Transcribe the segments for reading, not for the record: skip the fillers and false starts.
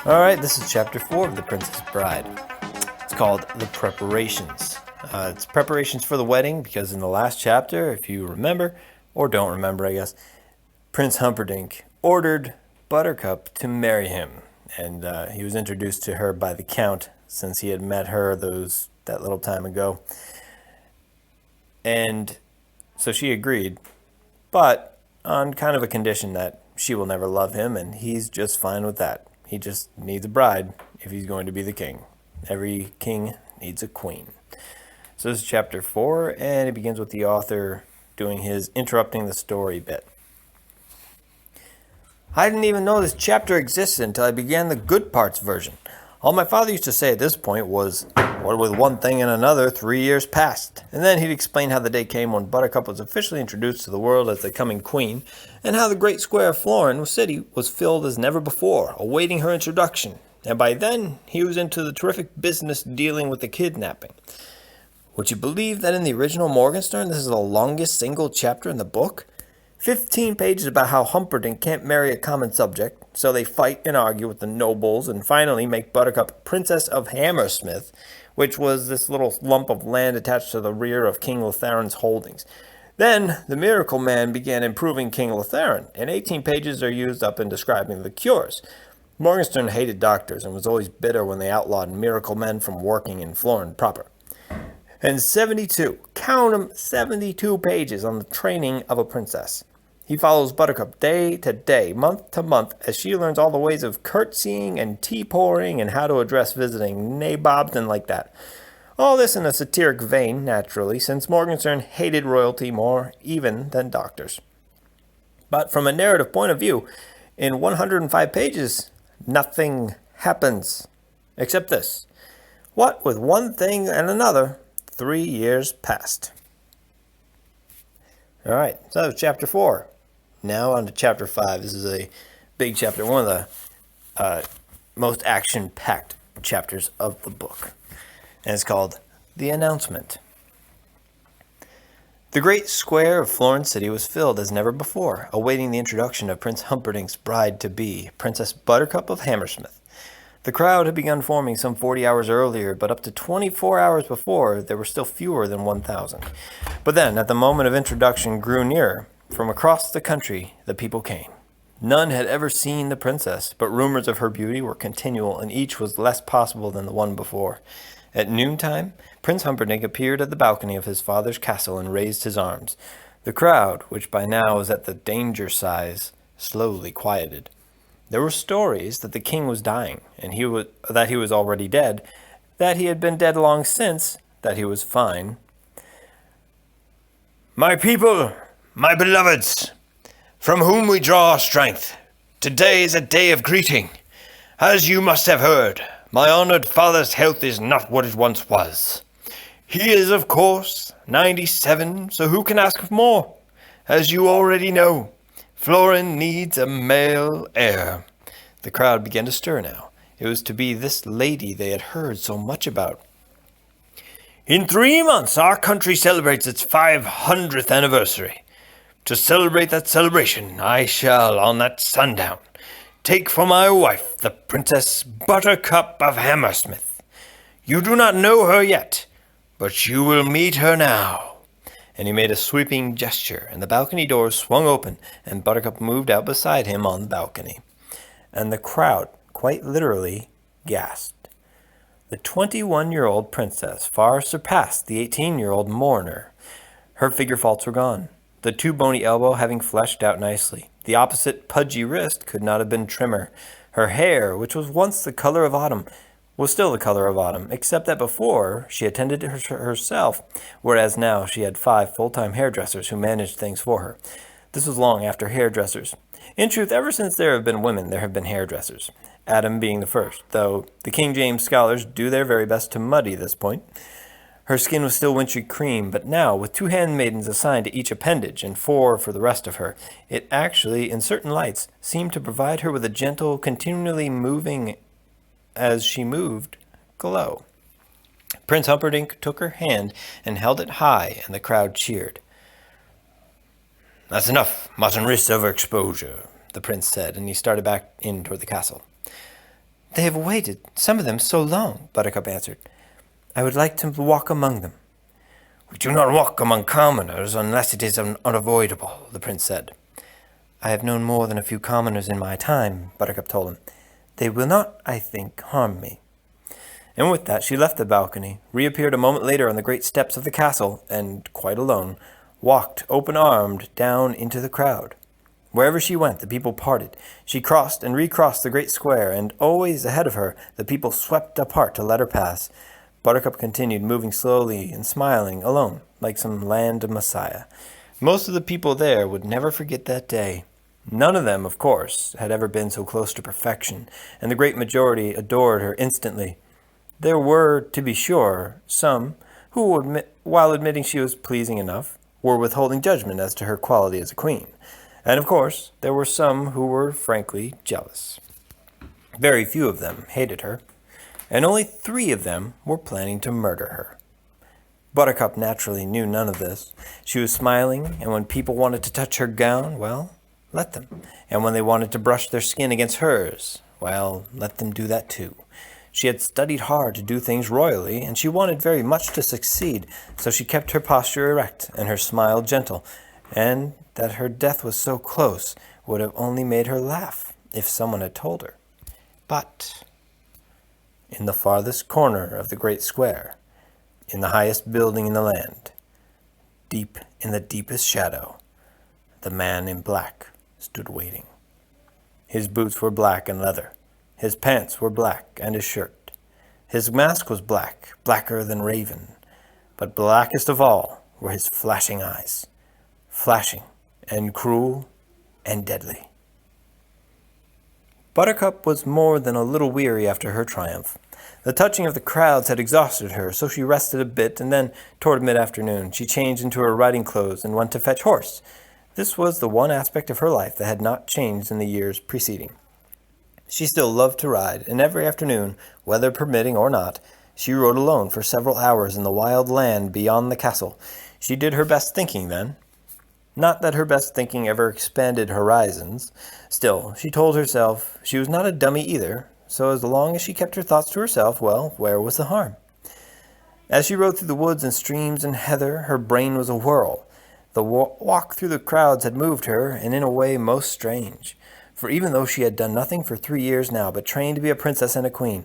Alright, this is chapter 4 of The Princess Bride. It's called The Preparations. It's preparations for the wedding because in the last chapter, if you remember, or don't remember, I guess, Prince Humperdinck ordered Buttercup to marry him. And he was introduced to her by the Count since he had met her that little time ago. And so she agreed, but on kind of a condition that she will never love him, and he's just fine with that. He just needs a bride if he's going to be the king. Every king needs a queen. So this is chapter 4, and it begins with the author doing his interrupting the story bit. I didn't even know this chapter existed until I began the good parts version. All my father used to say at this point was, what with one thing and another, 3 years passed. And then he'd explain how the day came when Buttercup was officially introduced to the world as the coming queen, and how the great square of Florence City was filled as never before, awaiting her introduction. And by then, he was into the terrific business dealing with the kidnapping. Would you believe that in the original Morgenstern, this is the longest single chapter in the book? 15 pages about how Humperdinck can't marry a common subject, so they fight and argue with the nobles and finally make Buttercup Princess of Hammersmith, which was this little lump of land attached to the rear of King Lotharin's holdings. Then the Miracle Man began improving King Lotharin, and 18 pages are used up in describing the cures. Morgenstern hated doctors and was always bitter when they outlawed miracle men from working in Florence proper. And 72, count 'em, 72 pages on the training of a princess. He follows Buttercup day to day, month to month, as she learns all the ways of curtsying and tea-pouring and how to address visiting nabobs and like that. All this in a satiric vein, naturally, since Morgenstern hated royalty more even than doctors. But from a narrative point of view, in 105 pages, nothing happens. Except this. What with one thing and another, 3 years passed. Alright, so that was chapter 4. Now on to chapter 5. This is a big chapter, one of the most action-packed chapters of the book. And it's called The Announcement. The great square of Florence City was filled as never before, awaiting the introduction of Prince Humperdinck's bride-to-be, Princess Buttercup of Hammersmith. The crowd had begun forming some 40 hours earlier, but up to 24 hours before, there were still fewer than 1,000. But then, at the moment of introduction grew nearer, from across the country, the people came. None had ever seen the princess, but rumors of her beauty were continual, and each was less possible than the one before. At noontime, Prince Humperdinck appeared at the balcony of his father's castle and raised his arms. The crowd, which by now was at the danger size, slowly quieted. There were stories that the king was dying, and that he was already dead, that he had been dead long since, that he was fine. My people, my beloveds, from whom we draw our strength, today is a day of greeting. As you must have heard, my honored father's health is not what it once was. He is, of course, 97, so who can ask for more? As you already know, Florence needs a male heir. The crowd began to stir now. It was to be this lady they had heard so much about. In 3 months, our country celebrates its 500th anniversary. To celebrate that celebration, I shall, on that sundown, take for my wife the Princess Buttercup of Hammersmith. You do not know her yet, but you will meet her now. And he made a sweeping gesture, and the balcony doors swung open, and Buttercup moved out beside him on the balcony. And the crowd, quite literally, gasped. The 21-year-old princess far surpassed the 18-year-old mourner. Her figure faults were gone, the too bony elbow having fleshed out nicely. The opposite pudgy wrist could not have been trimmer. Her hair, which was once the color of autumn, was still the color of autumn, except that before she attended to herself, whereas now she had 5 full-time hairdressers who managed things for her. This was long after hairdressers. In truth, ever since there have been women, there have been hairdressers, Adam being the first, though the King James scholars do their very best to muddy this point. Her skin was still wintry cream, but now, with 2 handmaidens assigned to each appendage and 4 for the rest of her, it actually, in certain lights, seemed to provide her with a gentle, continually moving, as she moved, glow. Prince Humperdinck took her hand and held it high, and the crowd cheered. "That's enough. Mustn't risk overexposure," the prince said, and he started back in toward the castle. "They have waited, some of them, so long," Buttercup answered. "I would like to walk among them." "We do not walk among commoners unless it is unavoidable," the prince said. "I have known more than a few commoners in my time," Buttercup told him. "They will not, I think, harm me." And with that she left the balcony, reappeared a moment later on the great steps of the castle, and, quite alone, walked open-armed down into the crowd. Wherever she went, the people parted. She crossed and recrossed the great square, and always ahead of her, the people swept apart to let her pass. Buttercup continued, moving slowly and smiling, alone, like some land messiah. Most of the people there would never forget that day. None of them, of course, had ever been so close to perfection, and the great majority adored her instantly. There were, to be sure, some who, while admitting she was pleasing enough, were withholding judgment as to her quality as a queen. And of course, there were some who were frankly jealous. Very few of them hated her, and only 3 of them were planning to murder her. Buttercup naturally knew none of this. She was smiling, and when people wanted to touch her gown, well, let them. And when they wanted to brush their skin against hers, well, let them do that too. She had studied hard to do things royally, and she wanted very much to succeed, so she kept her posture erect and her smile gentle, and that her death was so close would have only made her laugh if someone had told her. But in the farthest corner of the great square, in the highest building in the land, deep in the deepest shadow, the man in black stood waiting. His boots were black and leather. His pants were black, and his shirt. His mask was black, blacker than raven. But blackest of all were his flashing eyes, flashing and cruel and deadly. Buttercup was more than a little weary after her triumph. The touching of the crowds had exhausted her, so she rested a bit, and then, toward mid-afternoon, she changed into her riding clothes and went to fetch horse. This was the one aspect of her life that had not changed in the years preceding. She still loved to ride, and every afternoon, weather permitting or not, she rode alone for several hours in the wild land beyond the castle. She did her best thinking then. Not that her best thinking ever expanded horizons. Still, she told herself she was not a dummy either, so as long as she kept her thoughts to herself, well, where was the harm? As she rode through the woods and streams and heather, her brain was a whirl. The walk through the crowds had moved her, and in a way most strange. For even though she had done nothing for 3 years now but trained to be a princess and a queen,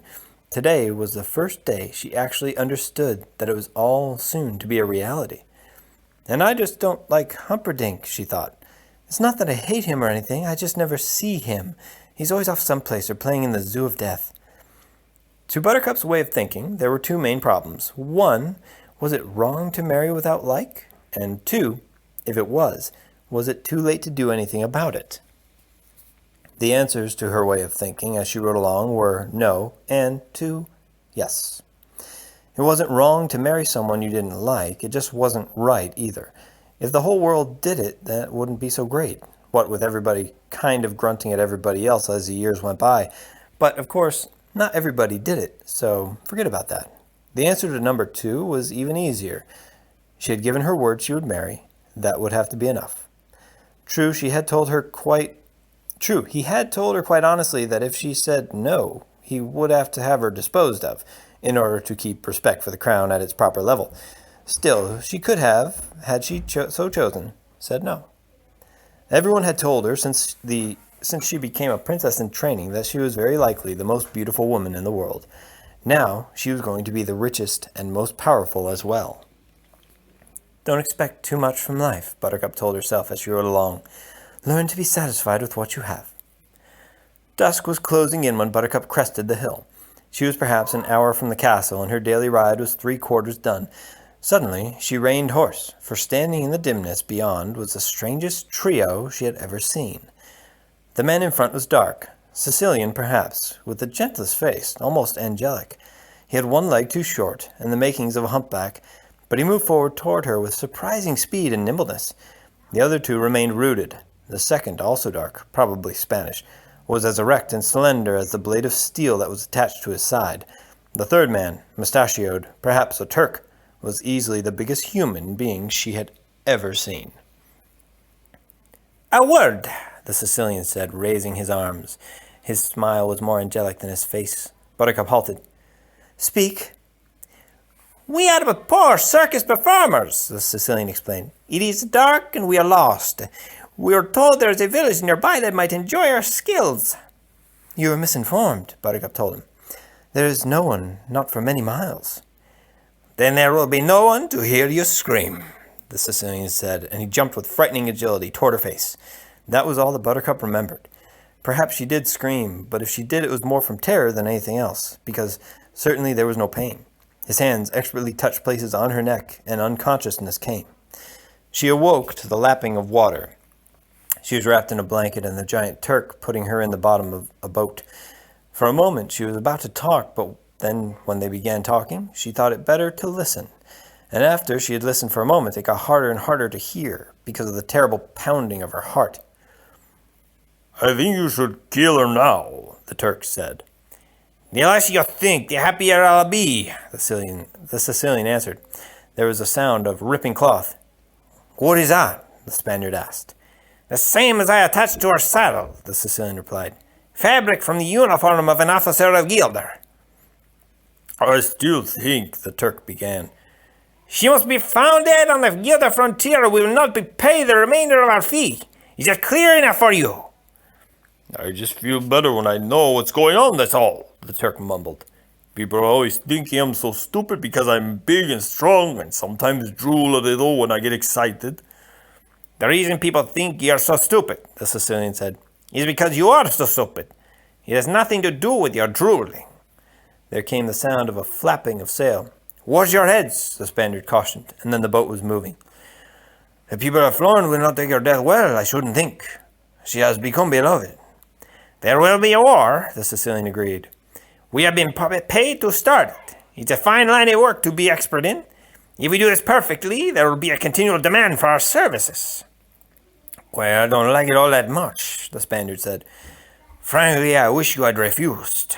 today was the first day she actually understood that it was all soon to be a reality. And I just don't like Humperdinck, she thought. It's not that I hate him or anything, I just never see him. He's always off someplace or playing in the zoo of death. To Buttercup's way of thinking, there were 2 main problems. 1, was it wrong to marry without like? And 2, if it was it too late to do anything about it? The answers to her way of thinking as she rode along were no and 2, yes. It wasn't wrong to marry someone you didn't like, it just wasn't right either. If the whole world did it, that wouldn't be so great. What with everybody kind of grunting at everybody else as the years went by. But, of course, not everybody did it, so forget about that. The answer to number 2 was even easier. She had given her word she would marry. That would have to be enough. True, he had told her quite honestly that if she said no, he would have to have her disposed of, in order to keep respect for the crown at its proper level. Still, she could have, had she so chosen, said no. Everyone had told her since she became a princess in training that she was very likely the most beautiful woman in the world. Now she was going to be the richest and most powerful as well. Don't expect too much from life, Buttercup told herself as she rode along. Learn to be satisfied with what you have. Dusk was closing in when Buttercup crested the hill. She was perhaps an hour from the castle, and her daily ride was 3/4 done. Suddenly she reined horse, for standing in the dimness beyond was the strangest trio she had ever seen. The man in front was dark, Sicilian perhaps, with the gentlest face, almost angelic. He had one leg too short, and the makings of a humpback, but he moved forward toward her with surprising speed and nimbleness. The other 2 remained rooted. The second, also dark, probably Spanish, was as erect and slender as the blade of steel that was attached to his side. The third man, mustachioed, perhaps a Turk, was easily the biggest human being she had ever seen. "A word," the Sicilian said, raising his arms. His smile was more angelic than his face. Buttercup halted. "Speak." "We are but poor circus performers," the Sicilian explained. "It is dark and we are lost. We are told there is a village nearby that might enjoy our skills." "You are misinformed," Buttercup told him. "There is no one, not for many miles." "Then there will be no one to hear you scream," the Sicilian said, and he jumped with frightening agility toward her face. That was all that Buttercup remembered. Perhaps she did scream, but if she did it was more from terror than anything else, because certainly there was no pain. His hands expertly touched places on her neck, and unconsciousness came. She awoke to the lapping of water. She was wrapped in a blanket, and the giant Turk putting her in the bottom of a boat. For a moment she was about to talk, but then when they began talking, she thought it better to listen. And after she had listened for a moment, it got harder and harder to hear, because of the terrible pounding of her heart. "I think you should kill her now," the Turk said. "The less you think, the happier I'll be," the Sicilian answered. There was a sound of ripping cloth. "What is that?" the Spaniard asked. "The same as I attached to her saddle," the Sicilian replied. "Fabric from the uniform of an officer of Gilder." "I still think," the Turk began. "She must be found dead on the Gilder frontier, or we will not be paid the remainder of our fee. Is that clear enough for you?" "I just feel better when I know what's going on, that's all," the Turk mumbled. "People always think I'm so stupid because I'm big and strong and sometimes drool a little when I get excited." "The reason people think you're so stupid," the Sicilian said, "is because you are so stupid. It has nothing to do with your drooling." There came the sound of a flapping of sail. "Watch your heads," the Spaniard cautioned, and then the boat was moving. "The people of Florence will not take her death well, I shouldn't think. She has become beloved." "There will be a war," the Sicilian agreed. "We have been paid to start it. It's a fine line of work to be expert in. If we do this perfectly, there will be a continual demand for our services." "Well, I don't like it all that much," the Spaniard said. "Frankly, I wish you had refused.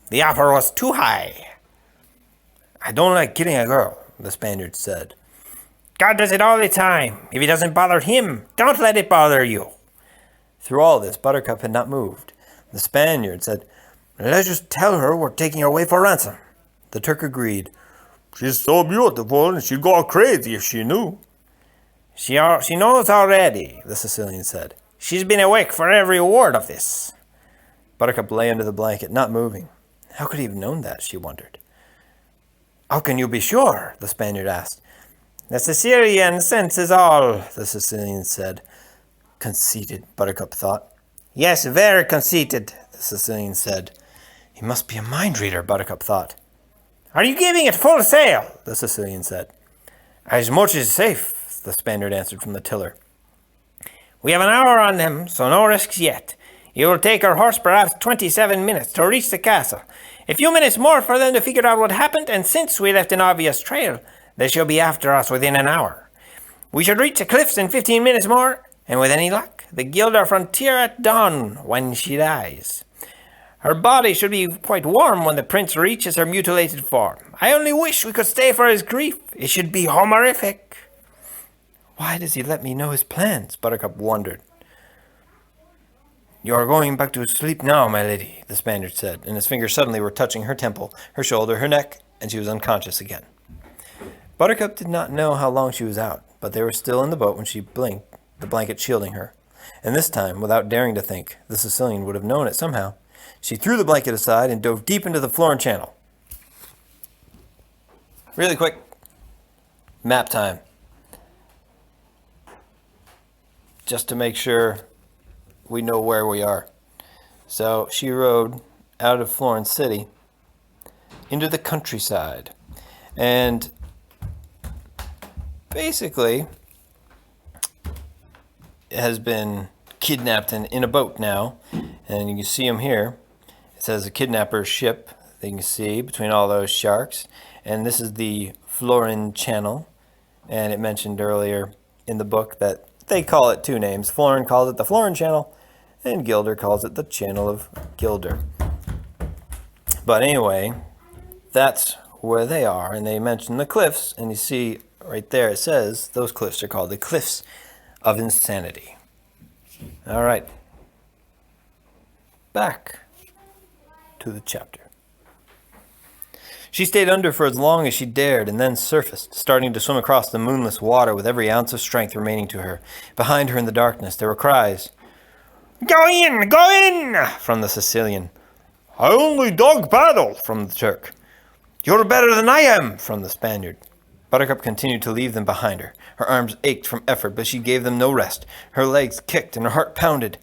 The offer was too high." "I don't like killing a girl," the Spaniard said. "God does it all the time. If it doesn't bother him, don't let it bother you." Through all this, Buttercup had not moved. The Spaniard said, "Let's just tell her we're taking her away for ransom." The Turk agreed. "She's so beautiful, and she'd go crazy if she knew." She knows already," the Sicilian said. "She's been awake for every word of this." Buttercup lay under the blanket, not moving. How could he have known that, she wondered. "How can you be sure?" the Spaniard asked. "The Sicilian senses all," the Sicilian said. Conceited, Buttercup thought. "Yes, very conceited," the Sicilian said. "He must be a mind reader," Buttercup thought. "Are you giving it full sail?" the Sicilian said. "As much as safe," the Spaniard answered from the tiller. "We have an hour on them, so no risks yet. It will take our horse perhaps 27 minutes to reach the castle. A few minutes more for them to figure out what happened, and since we left an obvious trail, they shall be after us within an hour. We should reach the cliffs in 15 minutes more, and with any luck, the Gilder frontier at dawn when she dies. Her body should be quite warm when the prince reaches her mutilated form. I only wish we could stay for his grief. It should be Homerific." "Why does he let me know his plans?" Buttercup wondered. "You are going back to sleep now, my lady," the Spaniard said, and his fingers suddenly were touching her temple, her shoulder, her neck, and she was unconscious again. Buttercup did not know how long she was out, but they were still in the boat when she blinked, the blanket shielding her. And this time, without daring to think, the Sicilian would have known it somehow. She threw the blanket aside and dove deep into the Florence Channel. Really quick, map time. Just to make sure we know where we are. So she rode out of Florence City into the countryside. And basically has been kidnapped in a boat now. And you can see him here. It says a kidnapper's ship that you can see between all those sharks. And this is the Florence Channel. And it mentioned earlier in the book that they call it two names. Florin calls it the Florence Channel, and Gilder calls it the Channel of Gilder. But anyway, That's where they are, and they mention the cliffs, and you see right there it says those cliffs are called the Cliffs of Insanity. All right. Back to the chapter. She stayed under for as long as she dared and then surfaced, starting to swim across the moonless water with every ounce of strength remaining to her. Behind her in the darkness there were cries. Go in! Go in! From the Sicilian. I only dog paddle! From the Turk. You're better than I am! From the Spaniard. Buttercup continued to leave them behind her. Her arms ached from effort, but she gave them no rest. Her legs kicked and her heart pounded.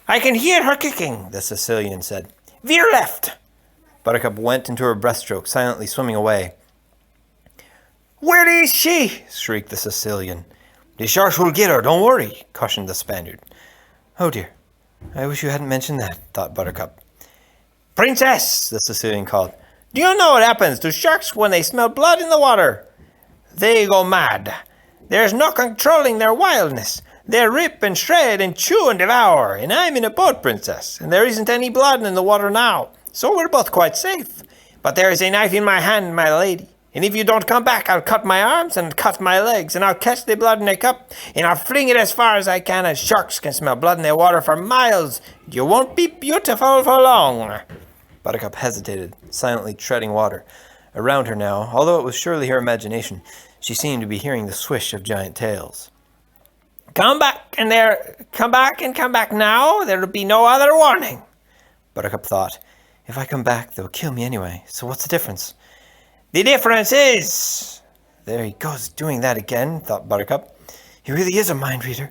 I can hear her kicking, the Sicilian said. Veer left! Buttercup went into her breaststroke, silently swimming away. Where is she? Shrieked the Sicilian. The sharks will get her, don't worry, cautioned the Spaniard. Oh dear, I wish you hadn't mentioned that, thought Buttercup. Princess, the Sicilian called. Do you know what happens to sharks when they smell blood in the water? They go mad. There's no controlling their wildness. They rip and shred and chew and devour, and I'm in a boat, Princess, and there isn't any blood in the water now, so we're both quite safe. But there is a knife in my hand, my lady, and if you don't come back, I'll cut my arms and cut my legs, and I'll catch the blood in a cup, and I'll fling it as far as I can, and sharks can smell blood in the water for miles. You won't be beautiful for long. Buttercup hesitated, silently treading water. Around her now, although it was surely her imagination, she seemed to be hearing the swish of giant tails. Come back now. There'll be no other warning. Buttercup thought, if I come back, they'll kill me anyway, so what's the difference? The difference is... There he goes, doing that again, thought Buttercup. He really is a mind reader.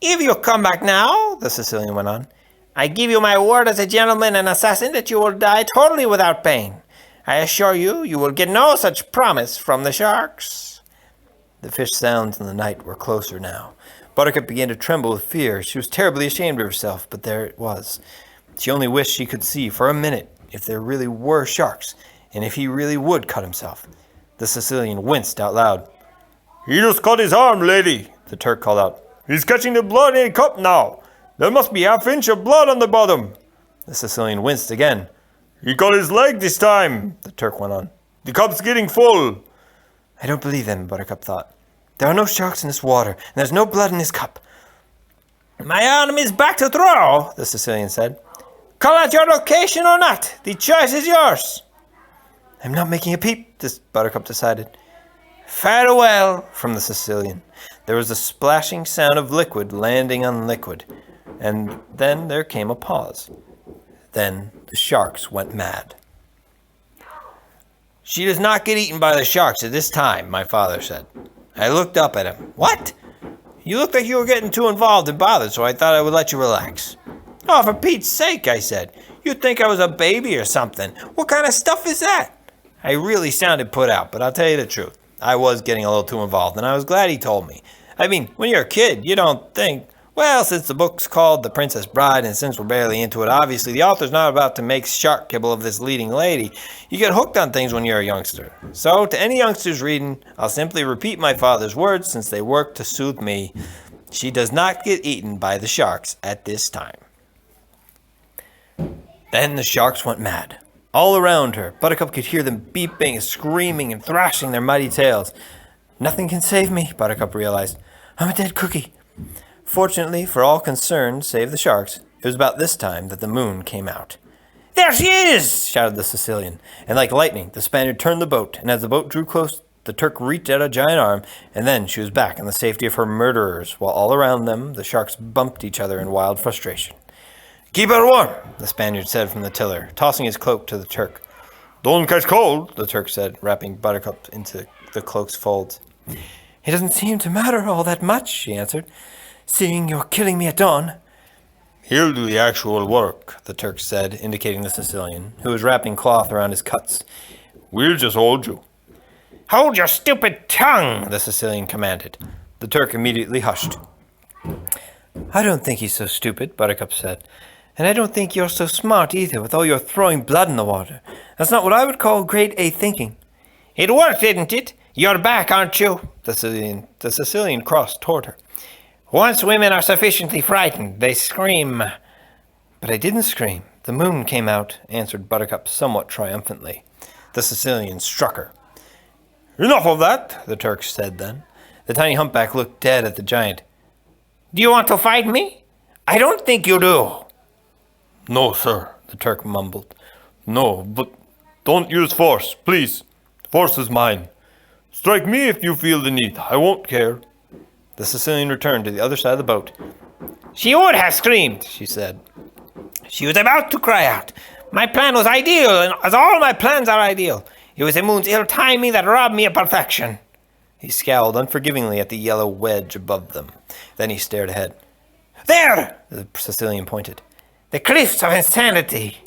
If you come back now, the Sicilian went on, I give you my word as a gentleman and assassin that you will die totally without pain. I assure you, you will get no such promise from the sharks. The fish sounds in the night were closer now. Buttercup began to tremble with fear. She was terribly ashamed of herself, but there it was. She only wished she could see for a minute if there really were sharks, and if he really would cut himself. The Sicilian winced out loud. He just cut his arm, lady, the Turk called out. He's catching the blood in a cup now. There must be half inch of blood on the bottom. The Sicilian winced again. He cut his leg this time, the Turk went on. The cup's getting full. I don't believe them, Buttercup thought. There are no sharks in this water, and there's no blood in this cup. My arm is back to throw, the Sicilian said. Call out your location or not. The choice is yours. I'm not making a peep, Buttercup decided. Farewell, from the Sicilian. There was a splashing sound of liquid landing on liquid, and then there came a pause. Then the sharks went mad. She does not get eaten by the sharks at this time, my father said. I looked up at him. What? You looked like you were getting too involved and bothered, so I thought I would let you relax. Oh, for Pete's sake, I said. You'd think I was a baby or something. What kind of stuff is that? I really sounded put out, but I'll tell you the truth. I was getting a little too involved, and I was glad he told me. I mean, when you're a kid, you don't think, well, since the book's called The Princess Bride, and since we're barely into it, obviously the author's not about to make shark kibble of this leading lady. You get hooked on things when you're a youngster. So, to any youngsters reading, I'll simply repeat my father's words since they work to soothe me. She does not get eaten by the sharks at this time. Then the sharks went mad. All around her, Buttercup could hear them beeping, screaming, and thrashing their mighty tails. Nothing can save me, Buttercup realized. I'm a dead cookie. Fortunately for all concerned, save the sharks, it was about this time that the moon came out. There she is! Shouted the Sicilian, and like lightning, the Spaniard turned the boat, and as the boat drew close, the Turk reached out a giant arm, and then she was back in the safety of her murderers, while all around them, the sharks bumped each other in wild frustration. Keep her warm, the Spaniard said from the tiller, tossing his cloak to the Turk. Don't catch cold, the Turk said, wrapping Buttercup into the cloak's folds. It doesn't seem to matter all that much, she answered, seeing you're killing me at dawn. He'll do the actual work, the Turk said, indicating the Sicilian, who was wrapping cloth around his cuts. We'll just hold you. Hold your stupid tongue, the Sicilian commanded. The Turk immediately hushed. I don't think he's so stupid, Buttercup said. And I don't think you're so smart either, with all your throwing blood in the water. That's not what I would call grade A thinking. It worked, didn't it? You're back, aren't you? The Sicilian crossed toward her. Once women are sufficiently frightened, they scream. But I didn't scream. The moon came out, answered Buttercup somewhat triumphantly. The Sicilian struck her. "Enough of that," the Turk said then. The tiny humpback looked dead at the giant. "Do you want to fight me? I don't think you do." "No, sir," the Turk mumbled. "No, but don't use force, please. Force is mine. Strike me if you feel the need. I won't care." The Sicilian returned to the other side of the boat. "She would have screamed," she said. "She was about to cry out. My plan was ideal, and as all my plans are ideal, it was the moon's ill timing that robbed me of perfection." He scowled unforgivingly at the yellow wedge above them. Then he stared ahead. "There!" The Sicilian pointed. "The cliffs of insanity."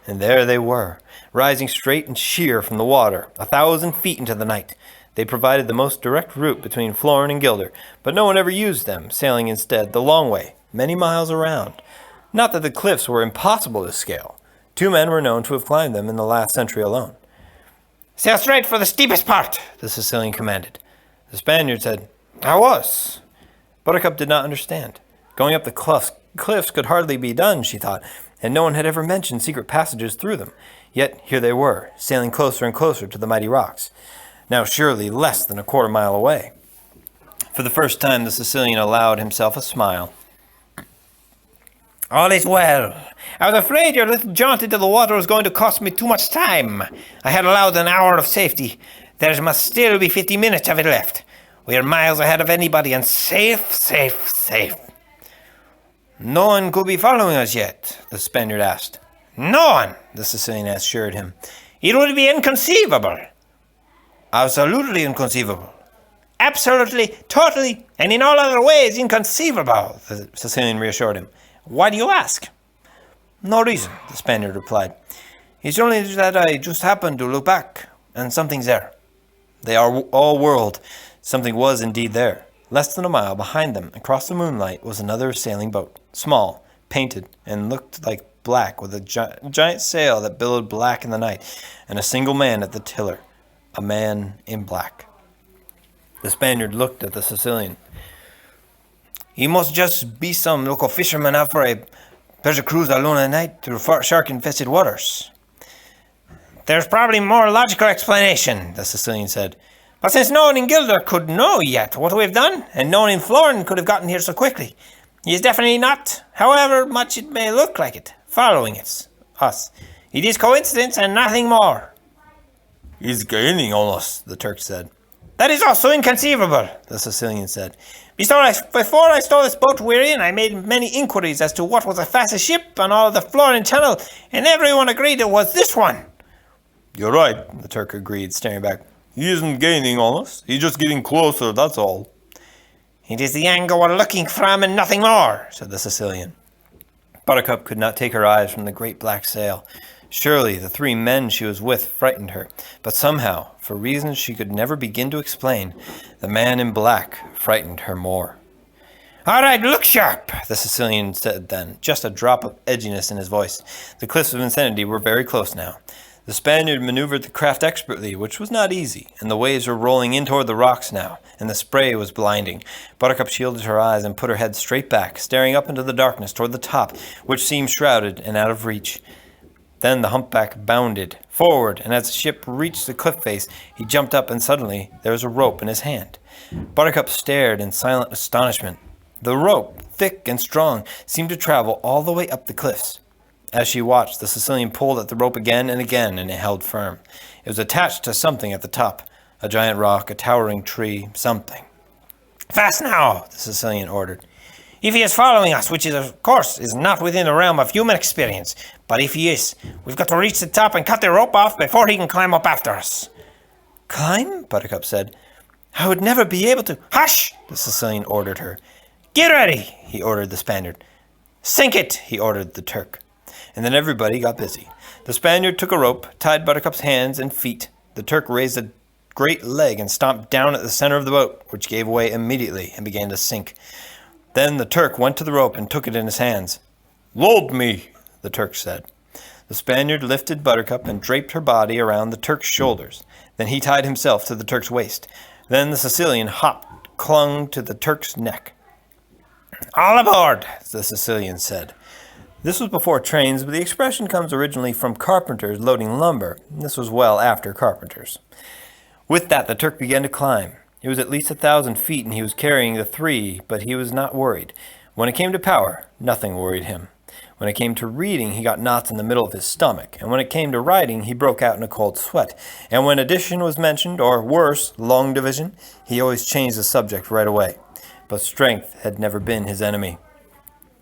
And there they were, rising straight and sheer from the water, 1,000 feet into the night. They provided the most direct route between Florin and Gilder, but no one ever used them, sailing instead the long way, many miles around. Not that the cliffs were impossible to scale. 2 men were known to have climbed them in the last century alone. "Sail straight for the steepest part," the Sicilian commanded. The Spaniard said, "I was." Buttercup did not understand. Going up the cliffs could hardly be done, she thought, and no one had ever mentioned secret passages through them. Yet here they were, sailing closer and closer to the mighty rocks, now surely less than a quarter mile away. For the first time, the Sicilian allowed himself a smile. "All is well. I was afraid your little jaunt into the water was going to cost me too much time. I had allowed an hour of safety. There must still be 50 minutes of it left. We are miles ahead of anybody and safe, safe, safe." "No one could be following us yet?" the Spaniard asked. "No one," the Sicilian assured him. "It would be inconceivable." "Absolutely inconceivable." "Absolutely, totally, and in all other ways inconceivable," the Sicilian reassured him. "Why do you ask?" "No reason," the Spaniard replied. "It's only that I just happened to look back, and something's there." They are all whirled. Something was indeed there. Less than a mile behind them, across the moonlight, was another sailing boat, small, painted, and looked like black, with a giant sail that billowed black in the night, and a single man at the tiller, a man in black. The Spaniard looked at the Sicilian. "He must just be some local fisherman out for a pleasure cruise alone at night through shark-infested waters." "There's probably more logical explanation," the Sicilian said. "But since no one in Gilder could know yet what we've done, and no one in Florin could have gotten here so quickly, he is definitely not, however much it may look like it, following us. It is coincidence and nothing more." "He's gaining on us," the Turk said. "That is also inconceivable," the Sicilian said. Before I stole this boat we're in, I made many inquiries as to what was the fastest ship on all the Florin Channel, and everyone agreed it was this one." "You're right," the Turk agreed, staring back. "He isn't gaining on us. He's just getting closer, that's all." "It is the angle we're looking from and nothing more," said the Sicilian. Buttercup could not take her eyes from the great black sail. Surely the 3 men she was with frightened her, but somehow, for reasons she could never begin to explain, the man in black frightened her more. "All right, look sharp," the Sicilian said then, just a drop of edginess in his voice. The cliffs of insanity were very close now. The Spaniard maneuvered the craft expertly, which was not easy, and the waves were rolling in toward the rocks now, and the spray was blinding. Buttercup shielded her eyes and put her head straight back, staring up into the darkness toward the top, which seemed shrouded and out of reach. Then the humpback bounded forward, and as the ship reached the cliff face, he jumped up, and suddenly there was a rope in his hand. Buttercup stared in silent astonishment. The rope, thick and strong, seemed to travel all the way up the cliffs. As she watched, the Sicilian pulled at the rope again, and it held firm. It was attached to something at the top, a giant rock, a towering tree, something. "Fast now," the Sicilian ordered. "If he is following us, which is, of course, is not within the realm of human experience, but if he is, we've got to reach the top and cut the rope off before he can climb up after us." "Climb?" Buttercup said. "I would never be able to—" "Hush!" the Sicilian ordered her. "Get ready," he ordered the Spaniard. "Sink it," he ordered the Turk. And then everybody got busy. The Spaniard took a rope, tied Buttercup's hands and feet. The Turk raised a great leg and stomped down at the center of the boat, which gave way immediately and began to sink. Then the Turk went to the rope and took it in his hands. "Load me," the Turk said. The Spaniard lifted Buttercup and draped her body around the Turk's shoulders. Then he tied himself to the Turk's waist. Then the Sicilian clung to the Turk's neck. "All aboard," the Sicilian said. This was before trains, but the expression comes originally from carpenters loading lumber. This was well after carpenters. With that, the Turk began to climb. It was at least 1,000 feet, and he was carrying the 3, but he was not worried. When it came to power, nothing worried him. When it came to reading, he got knots in the middle of his stomach, and when it came to writing, he broke out in a cold sweat. And when addition was mentioned, or worse, long division, he always changed the subject right away. But strength had never been his enemy.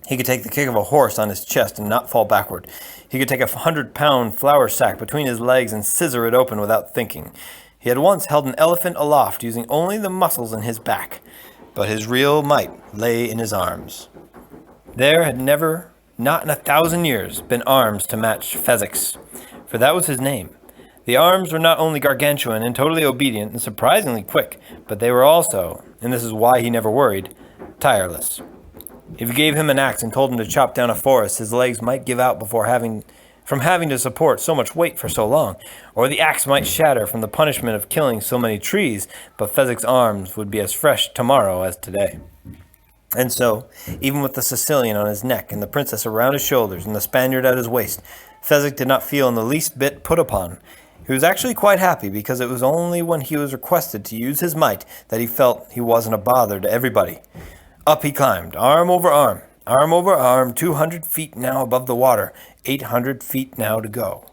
He could take the kick of a horse on his chest and not fall backward. He could take a 100-pound flour sack between his legs and scissor it open without thinking. He had once held an elephant aloft using only the muscles in his back, but his real might lay in his arms. There had never, not in 1,000 years, been arms to match Fezzik's, for that was his name. The arms were not only gargantuan and totally obedient and surprisingly quick, but they were also, and this is why he never worried, tireless. If you gave him an axe and told him to chop down a forest, his legs might give out from having to support so much weight for so long, or the axe might shatter from the punishment of killing so many trees, but Fezzik's arms would be as fresh tomorrow as today. And so, even with the Sicilian on his neck and the princess around his shoulders and the Spaniard at his waist, Fezzik did not feel in the least bit put upon. He was actually quite happy, because it was only when he was requested to use his might that he felt he wasn't a bother to everybody. Up he climbed, arm over arm, 200 feet now above the water, 800 feet now to go.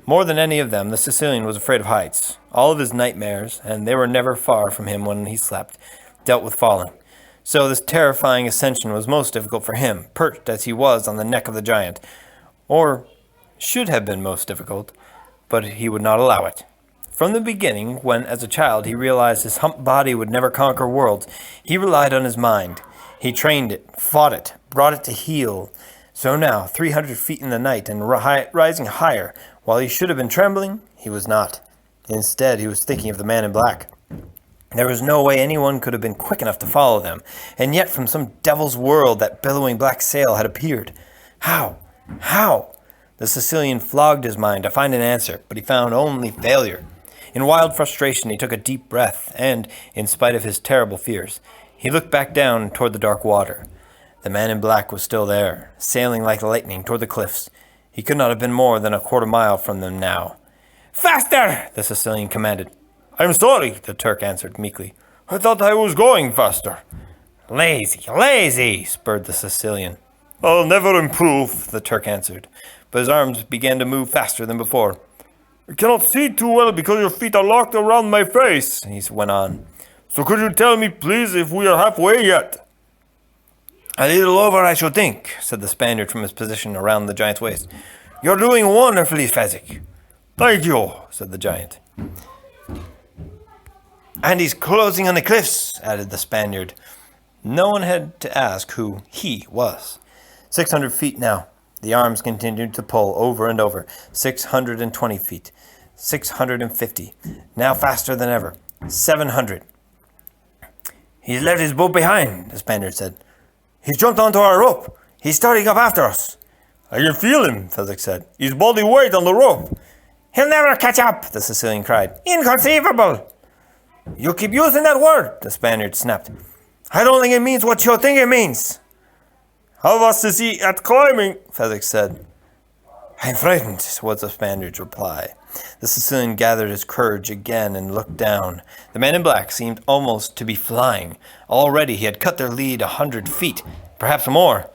More than any of them, the Sicilian was afraid of heights. All of his nightmares, and they were never far from him when he slept, dealt with falling. So this terrifying ascension was most difficult for him, perched as he was on the neck of the giant, or should have been most difficult, but he would not allow it. From the beginning, when as a child he realized his humped body would never conquer worlds, he relied on his mind. He trained it, fought it, brought it to heel. So now, 300 feet in the night and rising higher, while he should have been trembling, he was not. Instead, he was thinking of the man in black. There was no way anyone could have been quick enough to follow them, and yet from some devil's world that billowing black sail had appeared. How? How? The Sicilian flogged his mind to find an answer, but he found only failure. In wild frustration, he took a deep breath, and, in spite of his terrible fears, he looked back down toward the dark water. The man in black was still there, sailing like lightning toward the cliffs. He could not have been more than a quarter mile from them now. "Faster!" the Sicilian commanded. "I'm sorry," the Turk answered meekly. "I thought I was going faster." Lazy, spurred the Sicilian. "I'll never improve," the Turk answered, but his arms began to move faster than before. "I cannot see too well because your feet are locked around my face," he went on. "So could you tell me, please, if we are halfway yet?" "A little over, I should think," said the Spaniard from his position around the giant's waist. "You're doing wonderfully, Fezzik." "Thank you," said the giant. "And he's closing on the cliffs," added the Spaniard. No one had to ask who he was. 600 feet now. The arms continued to pull over and over. 620 feet. 650. Now faster than ever. 700. "He's left his boat behind," the Spaniard said. "He's jumped onto our rope. He's starting up after us." "I can feel him," Fezzik said. "His body weight on the rope." "He'll never catch up," the Sicilian cried. "Inconceivable!" "You keep using that word," the Spaniard snapped. "I don't think it means what you think it means." "How fast is he at climbing?" Fezzik said. "I'm frightened," was the Spaniard's reply. The Sicilian gathered his courage again and looked down. The man in black seemed almost to be flying. Already he had cut their lead 100 feet, perhaps more.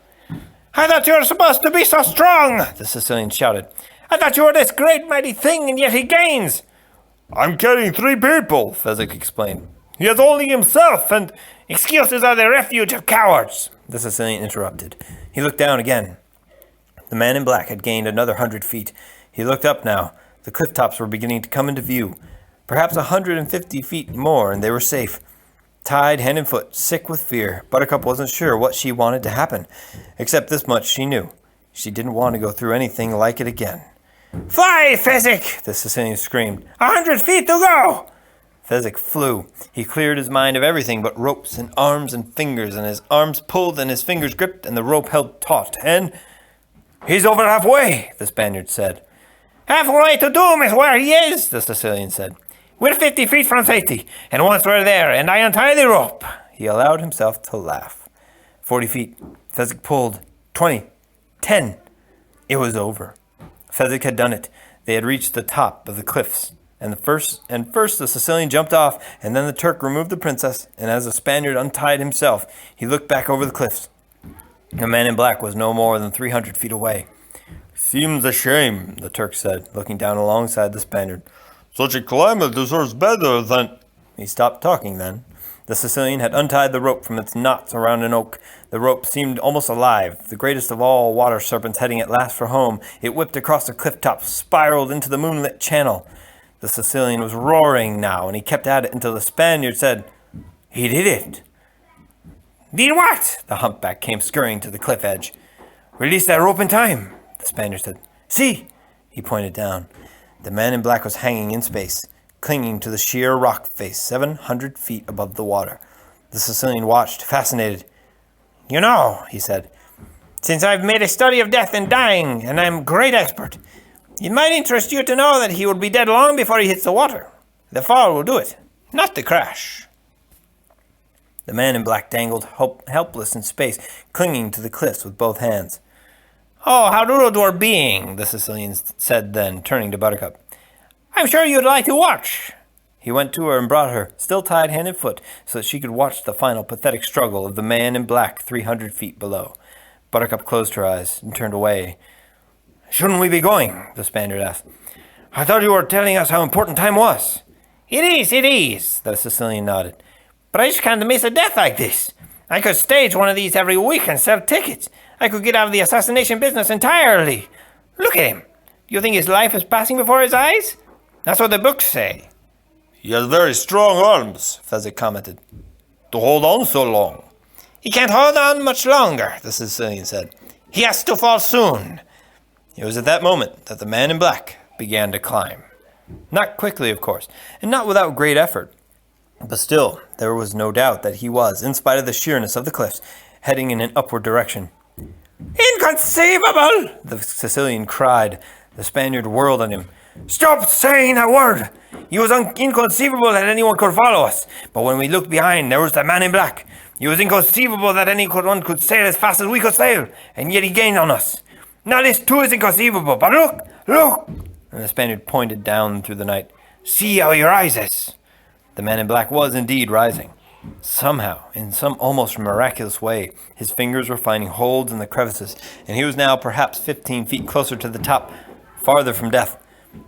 "I thought you were supposed to be so strong," the Sicilian shouted. "I thought you were this great mighty thing, and yet he gains." "I'm carrying 3 people," Fezzik explained. "He has only himself, and—" "Excuses are the refuge of cowards," the Sicilian interrupted. He looked down again. The man in black had gained another 100 feet. He looked up now. The cliff tops were beginning to come into view. Perhaps 150 feet more, and they were safe. Tied hand and foot, sick with fear, Buttercup wasn't sure what she wanted to happen. Except this much she knew. She didn't want to go through anything like it again. "Fly, Fezzik!" the Sicilian screamed. 100 feet to go! Fezzik flew. He cleared his mind of everything but ropes and arms and fingers, and his arms pulled and his fingers gripped and the rope held taut, and— "He's over halfway," the Spaniard said. "Halfway to doom is where he is," the Sicilian said. "We're 50 feet from safety, and once we're there, and I untie the rope—" He allowed himself to laugh. 40 feet. Fezzik pulled. 20. 10. It was over. Fezzik had done it. They had reached the top of the cliffs. And first the Sicilian jumped off, and then the Turk removed the princess, and as the Spaniard untied himself, he looked back over the cliffs. The man in black was no more than 300 feet away. Seems a shame, the Turk said, looking down alongside the Spaniard. Such a climate deserves better than... He stopped talking then. The Sicilian had untied the rope from its knots around an oak. The rope seemed almost alive. The greatest of all water serpents heading at last for home, it whipped across the cliff top, spiraled into the moonlit channel. The Sicilian was roaring now, and he kept at it until the Spaniard said, "He did it." "Did what?" The humpback came scurrying to the cliff edge. "Release that rope in time," the Spaniard said. "See!" He pointed down. The man in black was hanging in space, clinging to the sheer rock face 700 feet above the water. The Sicilian watched, fascinated. "You know," he said, "since I've made a study of death and dying, and I'm a great expert, it might interest you to know that he would be dead long before he hits the water. The fall will do it, not the crash." The man in black dangled helpless in space, clinging to the cliffs with both hands. "Oh, how rude we're being," the Sicilian said then, turning to Buttercup. "I'm sure you'd like to watch." He went to her and brought her, still tied hand and foot, so that she could watch the final pathetic struggle of the man in black 300 feet below. Buttercup closed her eyes and turned away. "Shouldn't we be going?" the Spaniard asked. "I thought you were telling us how important time was." It is, the Sicilian nodded. "But I just can't miss a death like this. I could stage one of these every week and sell tickets. I could get out of the assassination business entirely. Look at him. Do you think his life is passing before his eyes? That's what the books say." He has very strong arms, Fezzik commented, to hold on so long. "He can't hold on much longer," the Sicilian said. "He has to fall soon." It was at that moment that the man in black began to climb. Not quickly, of course, and not without great effort. But still, there was no doubt that he was, in spite of the sheerness of the cliffs, heading in an upward direction. "Inconceivable!" the Sicilian cried. The Spaniard whirled on him. "Stop saying a word! It was inconceivable that anyone could follow us. But when we looked behind, there was the man in black. It was inconceivable that anyone could sail as fast as we could sail, and yet he gained on us. Now this too is inconceivable, but look! And the Spaniard pointed down through the night. "See how he rises!" The man in black was indeed rising. Somehow, in some almost miraculous way, his fingers were finding holds in the crevices, and he was now perhaps 15 feet closer to the top, farther from death.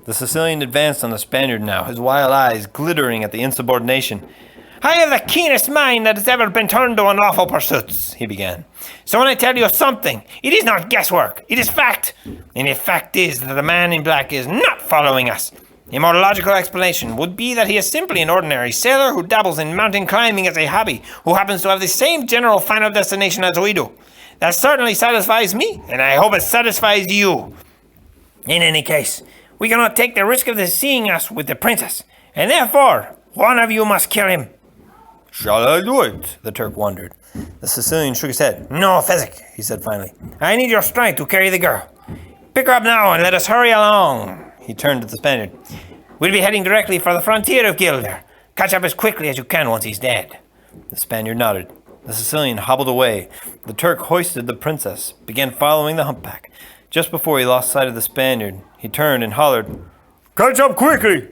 The Sicilian advanced on the Spaniard now, his wild eyes glittering at the insubordination. "I have the keenest mind that has ever been turned to unlawful pursuits," he began. "So when I tell you something, it is not guesswork, it is fact. And the fact is that the man in black is not following us. A more logical explanation would be that he is simply an ordinary sailor who dabbles in mountain climbing as a hobby, who happens to have the same general final destination as we do. That certainly satisfies me, and I hope it satisfies you. In any case, we cannot take the risk of the seeing us with the princess, and therefore, one of you must kill him." Shall I do it? The Turk wondered. The Sicilian shook his head. "No, Fezzik," he said finally. "I need your strength to carry the girl. Pick her up now and let us hurry along." He turned to the Spaniard. "We'll be heading directly for the frontier of Gilder. Catch up as quickly as you can once he's dead." The Spaniard nodded. The Sicilian hobbled away. The Turk hoisted the princess, began following the humpback. Just before he lost sight of the Spaniard, he turned and hollered, "Catch up quickly!"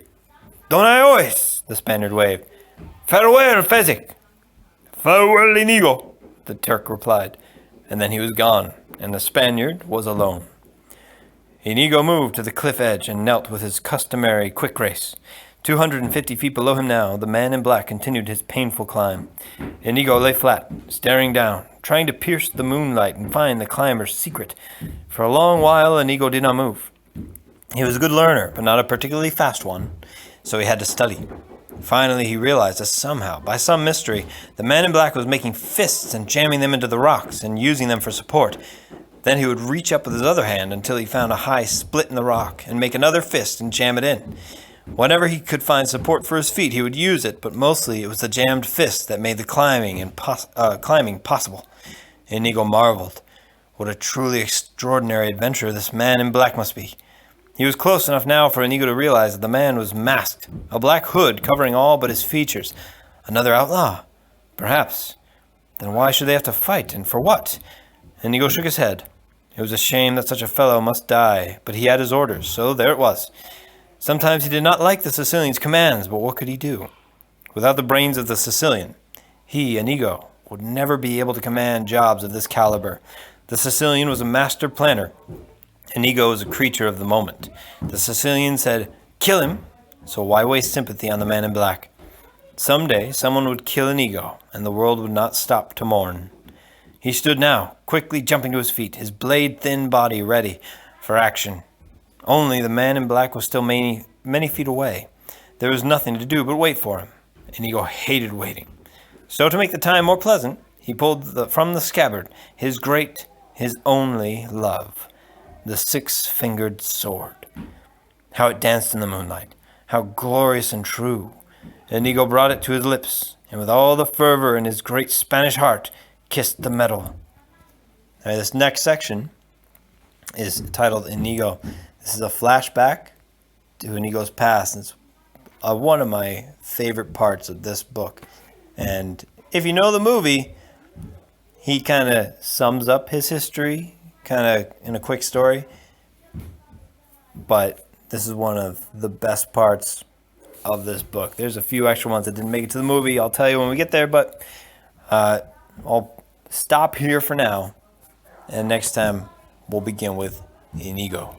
"Don't I always?" the Spaniard waved. "Farewell, Fezzik." "Farewell, Inigo," the Turk replied. And then he was gone, and the Spaniard was alone. Inigo moved to the cliff edge and knelt with his customary quick grace. 250 feet below him now, the man in black continued his painful climb. Inigo lay flat, staring down, trying to pierce the moonlight and find the climber's secret. For a long while, Inigo did not move. He was a good learner, but not a particularly fast one, so he had to study. Finally, he realized that somehow, by some mystery, the man in black was making fists and jamming them into the rocks and using them for support. Then he would reach up with his other hand until he found a high split in the rock and make another fist and jam it in. Whenever he could find support for his feet, he would use it, but mostly it was the jammed fist that made the climbing possible. Inigo marveled. What a truly extraordinary adventurer this man in black must be. He was close enough now for Inigo to realize that the man was masked, a black hood covering all but his features. Another outlaw? Perhaps. Then why should they have to fight, and for what? Inigo shook his head. It was a shame that such a fellow must die, but he had his orders, so there it was. Sometimes he did not like the Sicilian's commands, but what could he do? Without the brains of the Sicilian, he, Inigo, would never be able to command jobs of this caliber. The Sicilian was a master planner. Inigo was a creature of the moment. The Sicilian said, "Kill him," so why waste sympathy on the man in black? Someday, someone would kill Inigo, and the world would not stop to mourn. He stood now, quickly jumping to his feet, his blade-thin body ready for action. Only the man in black was still many feet away. There was nothing to do but wait for him. Inigo hated waiting. So to make the time more pleasant, he pulled from the scabbard his only love, the six-fingered sword. How it danced in the moonlight, how glorious and true. Inigo brought it to his lips, and with all the fervor in his great Spanish heart, kissed the metal. Now, this next section is titled Inigo. This is a flashback to Inigo's past. It's one of my favorite parts of this book. And if you know the movie, he kind of sums up his history, kind of in a quick story. But this is one of the best parts of this book. There's a few extra ones that didn't make it to the movie. I'll tell you when we get there, but I'll stop here for now, and next time we'll begin with Inigo.